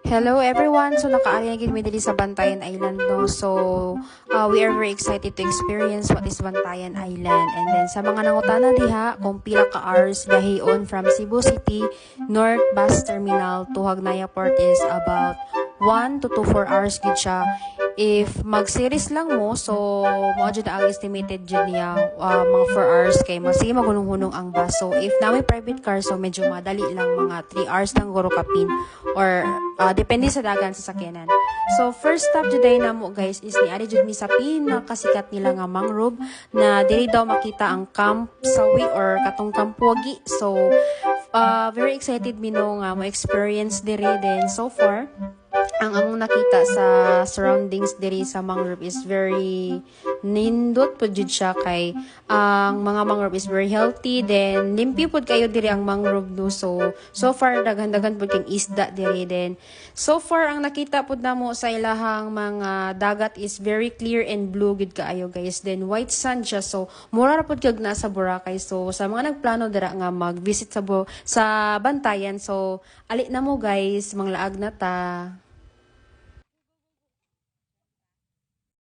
Hello everyone! So nakaari na gid mi diri sa Bantayan Island no. So we are very excited to experience what is Bantayan Island. And then sa mga nangutana diha kung pila ka hours gahon from Cebu City North Bus Terminal to Hagnaya Port is about 1 to 4 hours gid siya. If mag-series lang mo, so mao jud ang estimated jud niya mga 4 hours kay sige magunong-hunong ang bus. So if na may private car, so medyo madali lang mga 3 hours lang guro kapin or depende sa dagan sa sakyanan. So first stop jud na mo guys is ni ari jud mi sa pinakasikat nila nga mangrove na dili daw makita ang Camp Sawi or katong Camp Puagi. So very excited mi no nga mo experience diri. Then so far ang among nakita sa surroundings diri sa mangrove is very nindot pud jud siya kay ang mga mangrove is very healthy, then limpyo pud kayo diri ang mangrove no. So far daghan-daghan pud king isda diri. Then so far ang nakita pud namo sa ilahang mga dagat is very clear and blue gud kaayo guys. Then white sand siya, so mura ra pud kag nasa Boracay. So sa mga nagplano dira nga mag-visit sa Bantayan, so ali na mo guys, manglaag na ta.